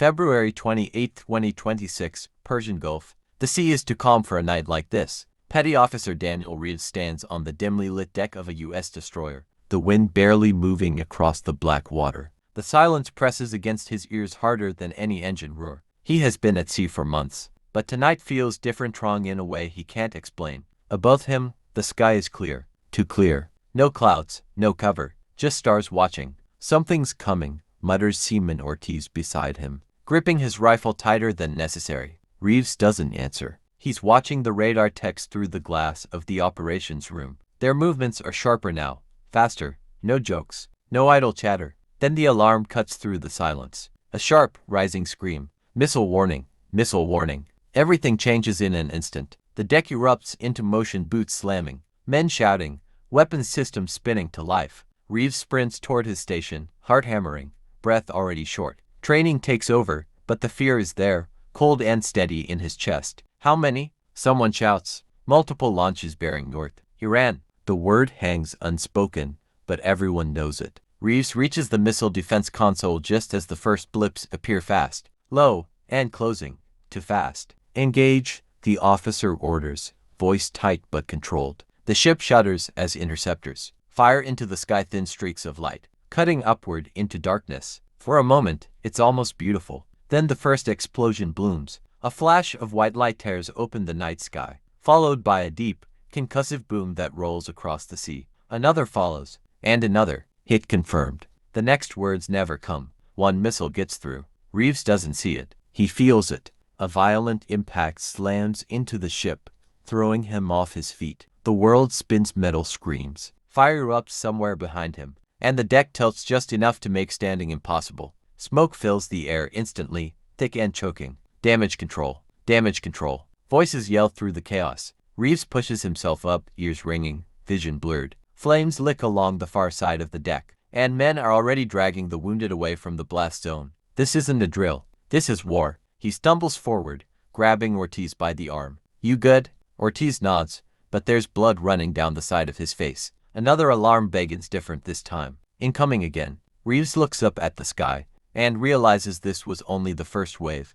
February 28, 2026, Persian Gulf. The sea is too calm for a night like this. Petty Officer Daniel Reeves stands on the dimly lit deck of a U.S. destroyer, the wind barely moving across the black water. The silence presses against his ears harder than any engine roar. He has been at sea for months, but tonight feels different, strong in a way he can't explain. Above him, the sky is clear, too clear. No clouds, no cover, just stars watching. Something's coming, mutters Seaman Ortiz beside him, gripping his rifle tighter than necessary. Reeves doesn't answer. He's watching the radar text through the glass of the operations room. Their movements are sharper now, faster, no jokes, no idle chatter. Then the alarm cuts through the silence. A sharp, rising scream. Missile warning, missile warning. Everything changes in an instant. The deck erupts into motion, boots slamming, men shouting, weapons systems spinning to life. Reeves sprints toward his station, heart hammering, breath already short. Training takes over, but the fear is there, cold and steady in his chest. How many? Someone shouts. Multiple launches bearing north. Iran. The word hangs unspoken, but everyone knows it. Reeves reaches the missile defense console just as the first blips appear, fast, low, and closing. Too fast. Engage, the officer orders, voice tight but controlled. The ship shudders as interceptors fire into the sky, thin streaks of light, cutting upward into darkness. For a moment, it's almost beautiful. Then the first explosion blooms. A flash of white light tears open the night sky, followed by a deep, concussive boom that rolls across the sea. Another follows, and another. Hit confirmed. The next words never come. One missile gets through. Reeves doesn't see it. He feels it. A violent impact slams into the ship, throwing him off his feet. The world spins, metal screams. Fire erupts somewhere behind him, and the deck tilts just enough to make standing impossible. Smoke fills the air instantly, thick and choking. Damage control. Damage control. Voices yell through the chaos. Reeves pushes himself up, ears ringing, vision blurred. Flames lick along the far side of the deck, and men are already dragging the wounded away from the blast zone. This isn't a drill. This is war. He stumbles forward, grabbing Ortiz by the arm. You good? Ortiz nods, but there's blood running down the side of his face. Another alarm begins, different this time. Incoming again. Reeves looks up at the sky, and realizes this was only the first wave.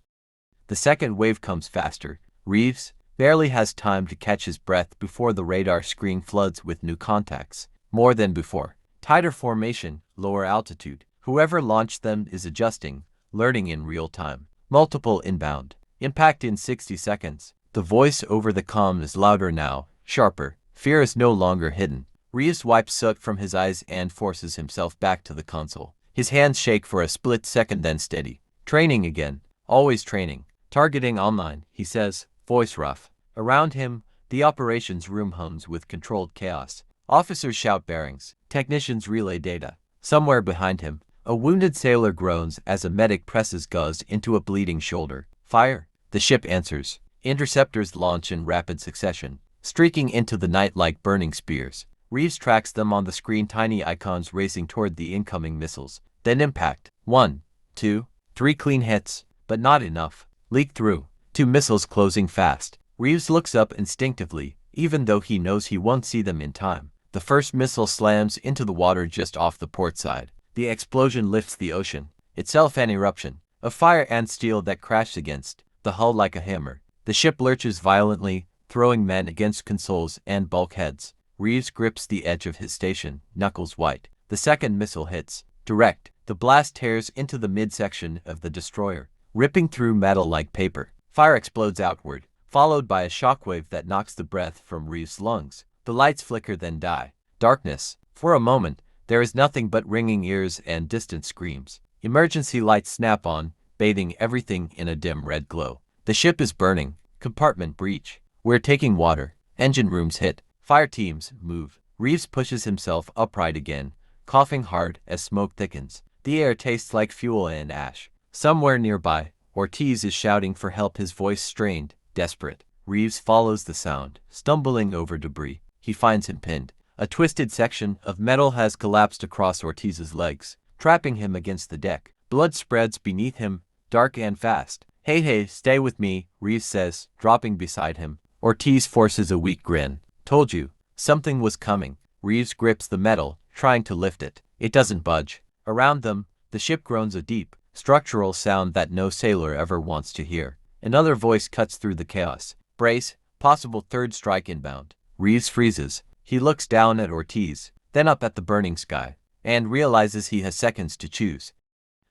The second wave comes faster. Reeves barely has time to catch his breath before the radar screen floods with new contacts. More than before. Tighter formation, lower altitude. Whoever launched them is adjusting, learning in real time. Multiple inbound. Impact in 60 seconds. The voice over the comm is louder now, sharper. Fear is no longer hidden. Reeves wipes soot from his eyes and forces himself back to the console. His hands shake for a split second, then steady. Training again. Always training. Targeting online, he says, voice rough. Around him, the operations room hums with controlled chaos. Officers shout bearings. Technicians relay data. Somewhere behind him, a wounded sailor groans as a medic presses gauze into a bleeding shoulder. Fire. The ship answers. Interceptors launch in rapid succession, streaking into the night like burning spears. Reeves tracks them on the screen, tiny icons racing toward the incoming missiles. Then impact. 1, 2, 3 clean hits, but not enough. Leak through. 2 missiles closing fast. Reeves looks up instinctively, even though he knows he won't see them in time. The first missile slams into the water just off the port side. The explosion lifts the ocean, itself an eruption, of fire and steel that crashed against the hull like a hammer. The ship lurches violently, throwing men against consoles and bulkheads. Reeves grips the edge of his station, knuckles white. The second missile hits. Direct. The blast tears into the midsection of the destroyer, ripping through metal like paper. Fire explodes outward, followed by a shockwave that knocks the breath from Reeves' lungs. The lights flicker, then die. Darkness. For a moment, there is nothing but ringing ears and distant screams. Emergency lights snap on, bathing everything in a dim red glow. The ship is burning. Compartment breach. We're taking water. Engine rooms hit. Fire teams move. Reeves pushes himself upright again, coughing hard as smoke thickens. The air tastes like fuel and ash. Somewhere nearby, Ortiz is shouting for help, his voice strained, desperate. Reeves follows the sound, stumbling over debris. He finds him pinned. A twisted section of metal has collapsed across Ortiz's legs, trapping him against the deck. Blood spreads beneath him, dark and fast. Hey, stay with me, Reeves says, dropping beside him. Ortiz forces a weak grin. Told you, something was coming. Reeves grips the metal, trying to lift it. It doesn't budge. Around them, the ship groans a deep, structural sound that no sailor ever wants to hear. Another voice cuts through the chaos. Brace, possible third strike inbound. Reeves freezes. He looks down at Ortiz, then up at the burning sky, and realizes he has seconds to choose.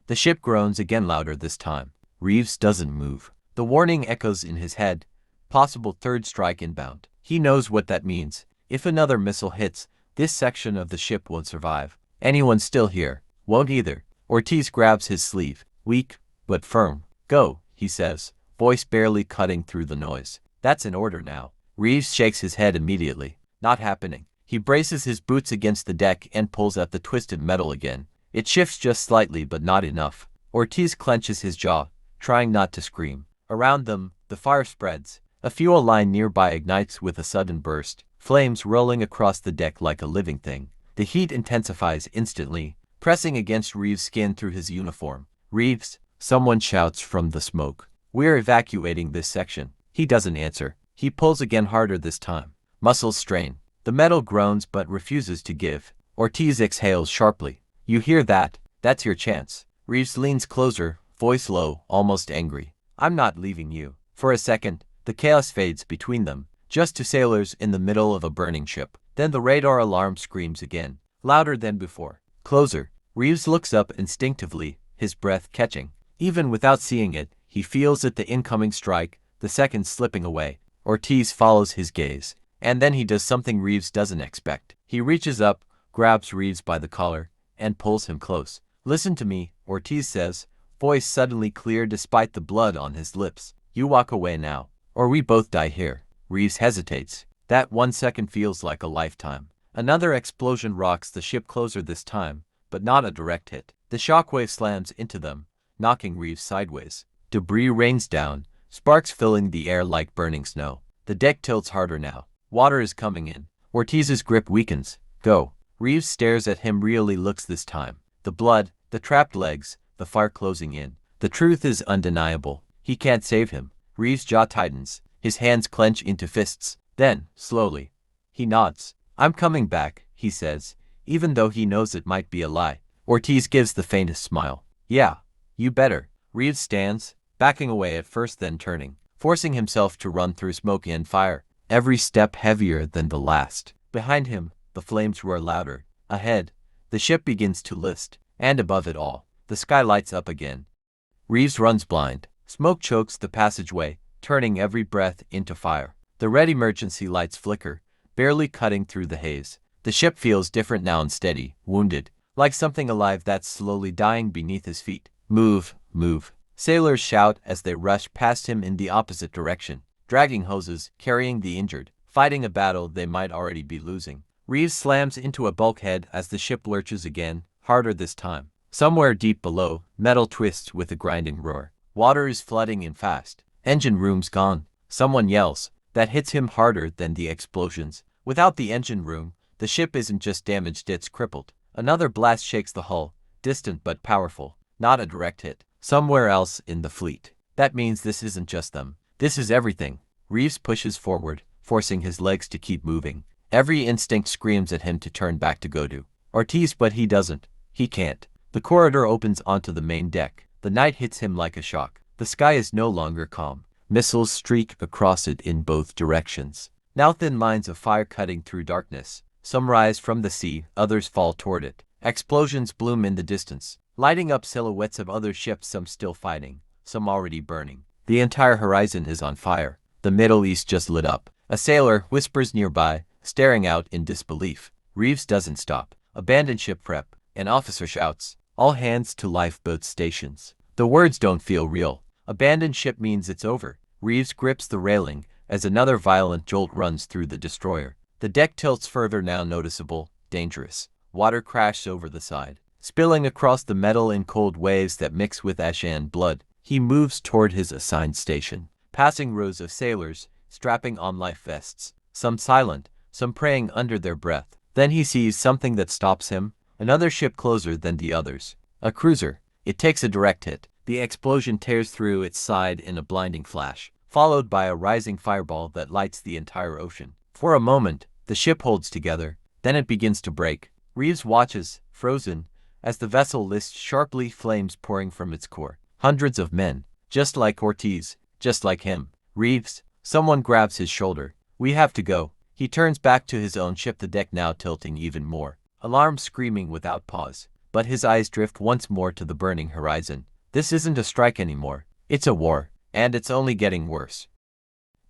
The ship groans again, louder this time. Reeves doesn't move. The warning echoes in his head. Possible third strike inbound. He knows what that means. If another missile hits, this section of the ship won't survive. Anyone still here won't either. Ortiz grabs his sleeve. Weak, but firm. Go, he says, voice barely cutting through the noise. That's an order now. Reeves shakes his head immediately. Not happening. He braces his boots against the deck and pulls at the twisted metal again. It shifts just slightly, but not enough. Ortiz clenches his jaw, trying not to scream. Around them, the fire spreads. A fuel line nearby ignites with a sudden burst, flames rolling across the deck like a living thing. The heat intensifies instantly, pressing against Reeves' skin through his uniform. Reeves, someone shouts from the smoke. We're evacuating this section. He doesn't answer. He pulls again, harder this time. Muscles strain. The metal groans but refuses to give. Ortiz exhales sharply. You hear that? That's your chance. Reeves leans closer, voice low, almost angry. I'm not leaving you. For a second, the chaos fades between them, just two sailors in the middle of a burning ship. Then the radar alarm screams again, louder than before. Closer. Reeves looks up instinctively, his breath catching. Even without seeing it, he feels it, the incoming strike, the seconds slipping away. Ortiz follows his gaze, and then he does something Reeves doesn't expect. He reaches up, grabs Reeves by the collar, and pulls him close. Listen to me, Ortiz says, voice suddenly clear despite the blood on his lips. You walk away now, or we both die here. Reeves hesitates. That 1 second feels like a lifetime. Another explosion rocks the ship, closer this time, but not a direct hit. The shockwave slams into them, knocking Reeves sideways. Debris rains down, sparks filling the air like burning snow. The deck tilts harder now. Water is coming in. Ortiz's grip weakens. Go. Reeves stares at him, really looks this time. The blood, the trapped legs, the fire closing in. The truth is undeniable. He can't save him. Reeves' jaw tightens. His hands clench into fists. Then, slowly, he nods. I'm coming back, he says, even though he knows it might be a lie. Ortiz gives the faintest smile. Yeah, you better. Reeves stands, backing away at first, then turning, forcing himself to run through smoke and fire, every step heavier than the last. Behind him, the flames roar louder. Ahead, the ship begins to list, and above it all, the sky lights up again. Reeves runs blind. Smoke chokes the passageway, turning every breath into fire. The red emergency lights flicker, barely cutting through the haze. The ship feels different now, unsteady, wounded, like something alive that's slowly dying beneath his feet. Move, move. Sailors shout as they rush past him in the opposite direction, dragging hoses, carrying the injured, fighting a battle they might already be losing. Reeves slams into a bulkhead as the ship lurches again, harder this time. Somewhere deep below, metal twists with a grinding roar. Water is flooding in fast. Engine room's gone. Someone yells. That hits him harder than the explosions. Without the engine room, the ship isn't just damaged, it's crippled. Another blast shakes the hull, distant but powerful. Not a direct hit. Somewhere else in the fleet. That means this isn't just them. This is everything. Reeves pushes forward, forcing his legs to keep moving. Every instinct screams at him to turn back to go to Ortiz, but he doesn't. He can't. The corridor opens onto the main deck. The night hits him like a shock. The sky is no longer calm. Missiles streak across it in both directions. Now thin lines of fire cutting through darkness. Some rise from the sea, others fall toward it. Explosions bloom in the distance, lighting up silhouettes of other ships, some still fighting, some already burning. The entire horizon is on fire. The Middle East just lit up. A sailor whispers nearby, staring out in disbelief. Reeves doesn't stop. Abandon ship prep. An officer shouts, all hands to lifeboat stations. The words don't feel real. Abandon ship means it's over. Reeves grips the railing as another violent jolt runs through the destroyer. The deck tilts further, now noticeable, dangerous. Water crashes over the side, spilling across the metal in cold waves that mix with ash and blood. He moves toward his assigned station, passing rows of sailors, strapping on life vests, some silent, some praying under their breath. Then he sees something that stops him, another ship closer than the others. A cruiser. It takes a direct hit. The explosion tears through its side in a blinding flash, followed by a rising fireball that lights the entire ocean. For a moment, the ship holds together, then it begins to break. Reeves watches, frozen, as the vessel lists sharply, flames pouring from its core. Hundreds of men, just like Ortiz, just like him. Reeves, someone grabs his shoulder. We have to go. He turns back to his own ship, the deck now tilting even more. Alarm screaming without pause. But his eyes drift once more to the burning horizon. This isn't a strike anymore. It's a war, and it's only getting worse.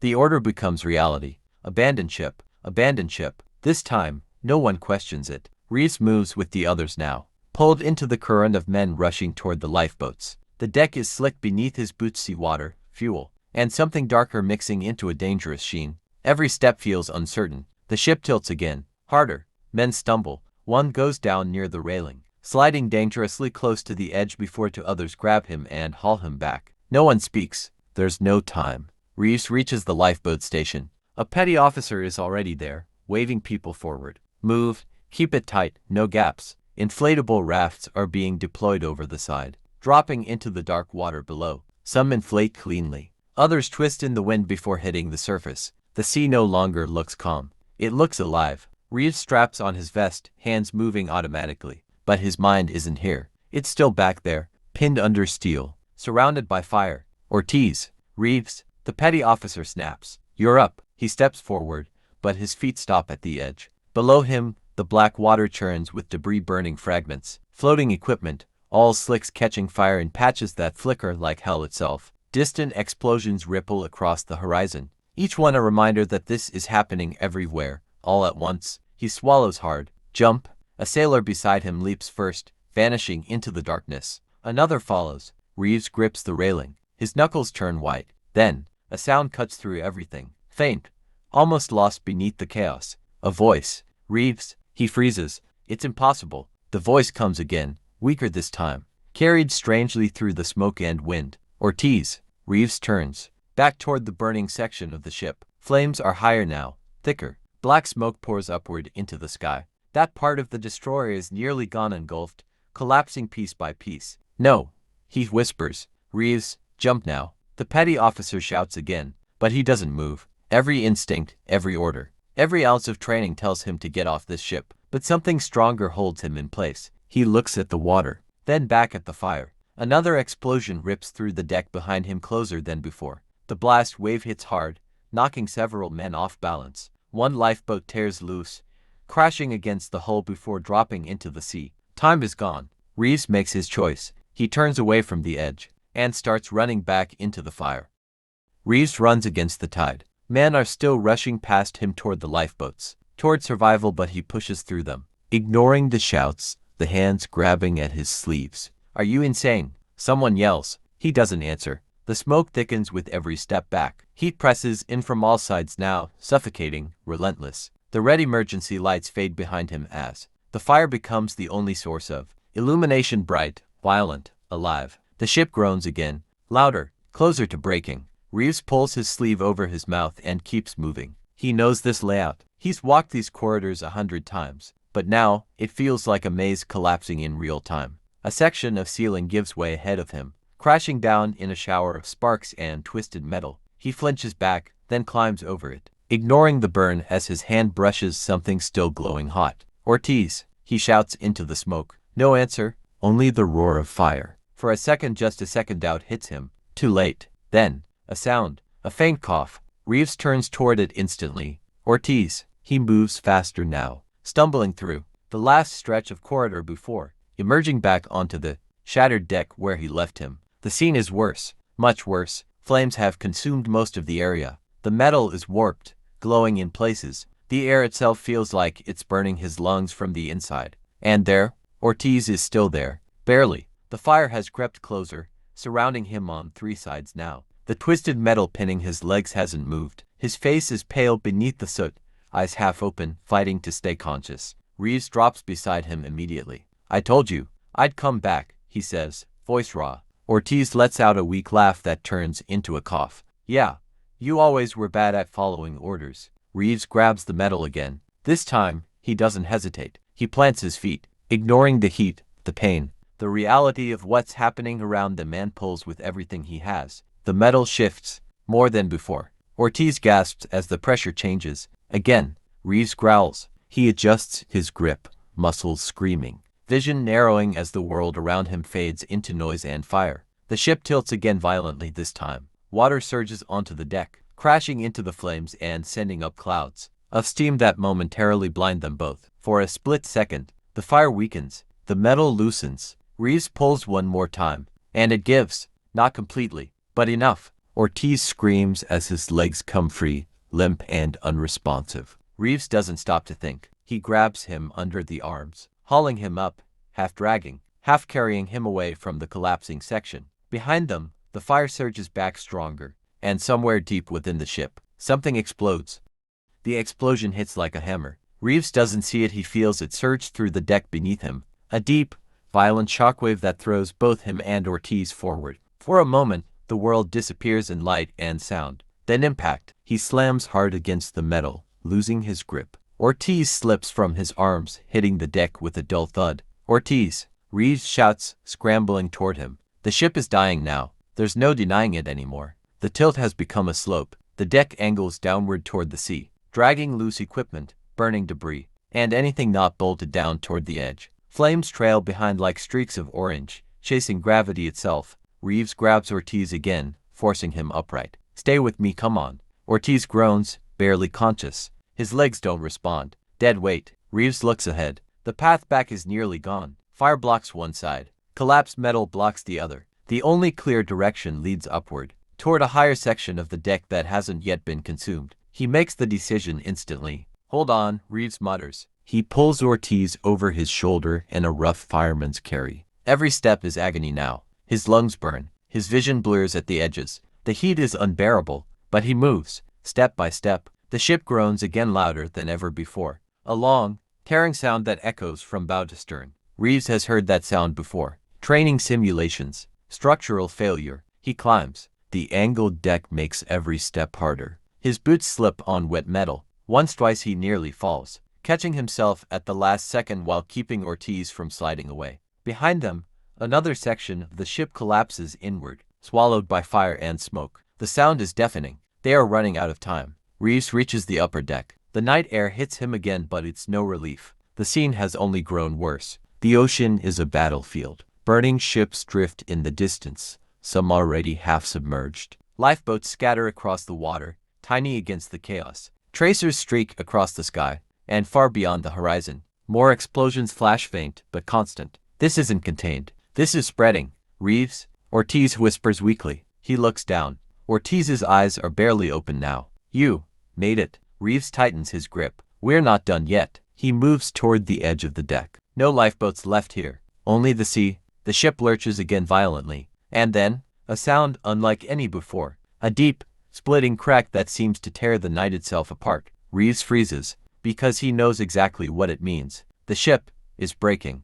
The order becomes reality. Abandon ship, abandon ship. This time, no one questions it. Reeves moves with the others now, pulled into the current of men rushing toward the lifeboats. The deck is slick beneath his boots, seawater, fuel, and something darker mixing into a dangerous sheen. Every step feels uncertain. The ship tilts again, harder. Men stumble. One goes down near the railing, sliding dangerously close to the edge before two others grab him and haul him back. No one speaks. There's no time. Reeves reaches the lifeboat station. A petty officer is already there, waving people forward. Move, keep it tight, no gaps. Inflatable rafts are being deployed over the side, dropping into the dark water below. Some inflate cleanly. Others twist in the wind before hitting the surface. The sea no longer looks calm. It looks alive. Reeves straps on his vest, hands moving automatically. But his mind isn't here. It's still back there, pinned under steel, surrounded by fire. Ortiz. Reeves. The petty officer snaps. You're up. He steps forward, but his feet stop at the edge. Below him, the black water churns with debris, burning fragments, floating equipment, all slicks catching fire in patches that flicker like hell itself. Distant explosions ripple across the horizon, each one a reminder that this is happening everywhere, all at once. He swallows hard. Jump. A sailor beside him leaps first, vanishing into the darkness. Another follows. Reeves grips the railing. His knuckles turn white. Then, a sound cuts through everything. Faint, almost lost beneath the chaos. A voice. Reeves. He freezes. It's impossible. The voice comes again, weaker this time, carried strangely through the smoke and wind. Ortiz. Reeves turns, back toward the burning section of the ship. Flames are higher now, thicker. Black smoke pours upward into the sky. That part of the destroyer is nearly gone, engulfed, collapsing piece by piece. No, he whispers. Reeves, jump now. The petty officer shouts again, but he doesn't move. Every instinct, every order, every ounce of training tells him to get off this ship, but something stronger holds him in place. He looks at the water, then back at the fire. Another explosion rips through the deck behind him, closer than before. The blast wave hits hard, knocking several men off balance. One lifeboat tears loose, crashing against the hull before dropping into the sea. Time is gone. Reeves makes his choice. He turns away from the edge and starts running back into the fire. Reeves runs against the tide. Men are still rushing past him toward the lifeboats, toward survival, but he pushes through them, ignoring the shouts, the hands grabbing at his sleeves. Are you insane? Someone yells. He doesn't answer. The smoke thickens with every step back. Heat presses in from all sides now, suffocating, relentless. The red emergency lights fade behind him as the fire becomes the only source of illumination, bright, violent, alive. The ship groans again, louder, closer to breaking. Reeves pulls his sleeve over his mouth and keeps moving. He knows this layout. He's walked these corridors 100 times, but now it feels like a maze collapsing in real time. A section of ceiling gives way ahead of him, crashing down in a shower of sparks and twisted metal. He flinches back, then climbs over it, ignoring the burn as his hand brushes something still glowing hot. Ortiz, he shouts into the smoke. No answer, only the roar of fire. For a second, just a second, doubt hits him. Too late. Then, a sound, a faint cough. Reeves turns toward it instantly. Ortiz, he moves faster now, stumbling through the last stretch of corridor before emerging back onto the shattered deck where he left him. The scene is worse, much worse. Flames have consumed most of the area. The metal is warped, glowing in places. The air itself feels like it's burning his lungs from the inside. And there, Ortiz is still there, barely. The fire has crept closer, surrounding him on three sides now. The twisted metal pinning his legs hasn't moved. His face is pale beneath the soot, eyes half open, fighting to stay conscious. Reeves drops beside him immediately. I told you, I'd come back, he says, voice raw. Ortiz lets out a weak laugh that turns into a cough. Yeah, you always were bad at following orders. Reeves grabs the metal again. This time, he doesn't hesitate. He plants his feet, ignoring the heat, the pain, the reality of what's happening around them, and pulls with everything he has. The metal shifts, more than before. Ortiz gasps as the pressure changes. Again, Reeves growls. He adjusts his grip, muscles screaming. vision narrowing as the world around him fades into noise and fire. The ship tilts again violently this time. Water surges onto the deck, crashing into the flames and sending up clouds of steam that momentarily blind them both. For a split second, the fire weakens, the metal loosens. Reeves pulls one more time, and it gives, not completely, but enough. Ortiz screams as his legs come free, limp and unresponsive. Reeves doesn't stop to think. He grabs him under the arms, hauling him up, half dragging, half carrying him away from the collapsing section. Behind them, the fire surges back stronger, and somewhere deep within the ship, something explodes. The explosion hits like a hammer. Reeves doesn't see it, he feels it surge through the deck beneath him, a deep, violent shockwave that throws both him and Ortiz forward. For a moment, the world disappears in light and sound. Then impact. He slams hard against the metal, losing his grip. Ortiz slips from his arms, hitting the deck with a dull thud. Ortiz! Reeves shouts, scrambling toward him. The ship is dying now. There's no denying it anymore. The tilt has become a slope. The deck angles downward toward the sea, dragging loose equipment, burning debris, and anything not bolted down toward the edge. Flames trail behind like streaks of orange, chasing gravity itself. Reeves grabs Ortiz again, forcing him upright. Stay with me, come on. Ortiz groans, barely conscious. His legs don't respond. Dead weight. Reeves looks ahead. The path back is nearly gone. Fire blocks one side. Collapsed metal blocks the other. The only clear direction leads upward, toward a higher section of the deck that hasn't yet been consumed. He makes the decision instantly. Hold on, Reeves mutters. He pulls Ortiz over his shoulder in a rough fireman's carry. Every step is agony now. His lungs burn. His vision blurs at the edges. The heat is unbearable, but he moves, step by step. The ship groans again louder than ever before. A long, tearing sound that echoes from bow to stern. Reeves has heard that sound before. Training simulations. Structural failure. He climbs. The angled deck makes every step harder. His boots slip on wet metal. Twice he nearly falls, catching himself at the last second while keeping Ortiz from sliding away. Behind them, another section of the ship collapses inward, swallowed by fire and smoke. The sound is deafening. They are running out of time. Reeves reaches the upper deck. The night air hits him again, but it's no relief. The scene has only grown worse. The ocean is a battlefield. Burning ships drift in the distance, some already half submerged. Lifeboats scatter across the water, tiny against the chaos. Tracers streak across the sky, and far beyond the horizon. More explosions flash, faint but constant. This isn't contained. This is spreading. Reeves? Ortiz whispers weakly. He looks down. Ortiz's eyes are barely open now. You made it. Reeves tightens his grip. We're not done yet. He moves toward the edge of the deck. No lifeboats left here. Only the sea. The ship lurches again violently. And then, a sound unlike any before. A deep, splitting crack that seems to tear the night itself apart. Reeves freezes, because he knows exactly what it means. The ship is breaking.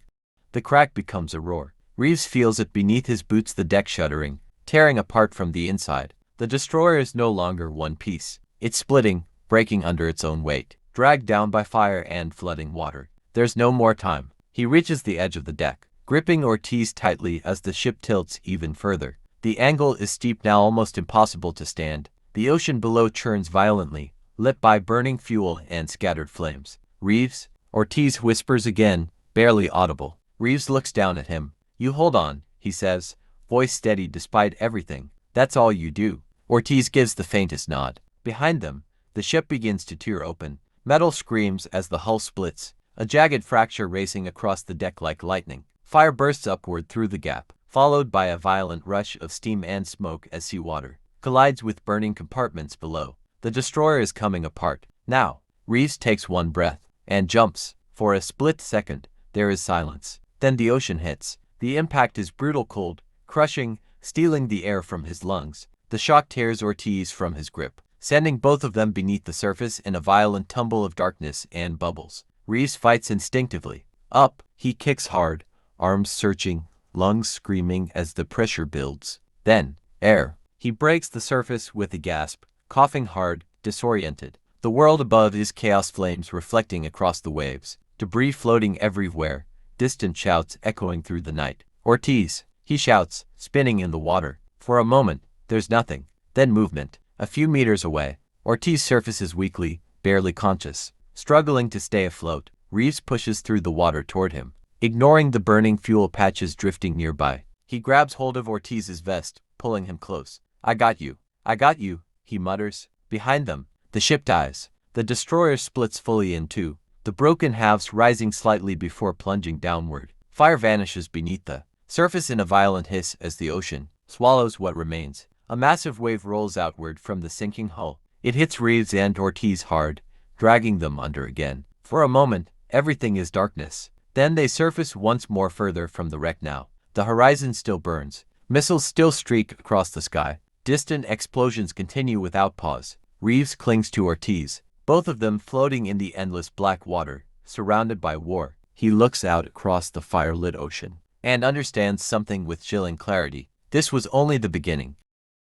The crack becomes a roar. Reeves feels it beneath his boots, the deck shuddering, tearing apart from the inside. The destroyer is no longer one piece. It's splitting, breaking under its own weight, dragged down by fire and flooding water. There's no more time. He reaches the edge of the deck, gripping Ortiz tightly as the ship tilts even further. The angle is steep now, almost impossible to stand. The ocean below churns violently, lit by burning fuel and scattered flames. Reeves? Ortiz whispers again, barely audible. Reeves looks down at him. You hold on, he says, voice steady despite everything. That's all you do. Ortiz gives the faintest nod. Behind them, the ship begins to tear open. Metal screams as the hull splits, a jagged fracture racing across the deck like lightning. Fire bursts upward through the gap, followed by a violent rush of steam and smoke as seawater collides with burning compartments below. The destroyer is coming apart. Now, Reeves takes one breath and jumps. For a split second, there is silence. Then the ocean hits. The impact is brutal, cold, crushing, stealing the air from his lungs. The shock tears Ortiz from his grip, sending both of them beneath the surface in a violent tumble of darkness and bubbles. Reeves fights instinctively. Up, he kicks hard, arms searching, lungs screaming as the pressure builds. Then, air. He breaks the surface with a gasp, coughing hard, disoriented. The world above is chaos, flames reflecting across the waves, debris floating everywhere, distant shouts echoing through the night. Ortiz, he shouts, spinning in the water. For a moment, there's nothing. Then movement. A few meters away, Ortiz surfaces weakly, barely conscious, struggling to stay afloat. Reeves pushes through the water toward him. ignoring the burning fuel patches drifting nearby. He grabs hold of Ortiz's vest, pulling him close. I got you, he mutters. Behind them, the ship dies. The destroyer splits fully in two, the broken halves rising slightly before plunging downward. Fire vanishes beneath the surface in a violent hiss as the ocean swallows what remains. A massive wave rolls outward from the sinking hull. It hits Reeves and Ortiz hard, dragging them under again. For a moment, everything is darkness. Then they surface once more further from the wreck now. The horizon still burns. Missiles still streak across the sky. Distant explosions continue without pause. Reeves clings to Ortiz, both of them floating in the endless black water, surrounded by war. He looks out across the fire-lit ocean and understands something with chilling clarity. This was only the beginning.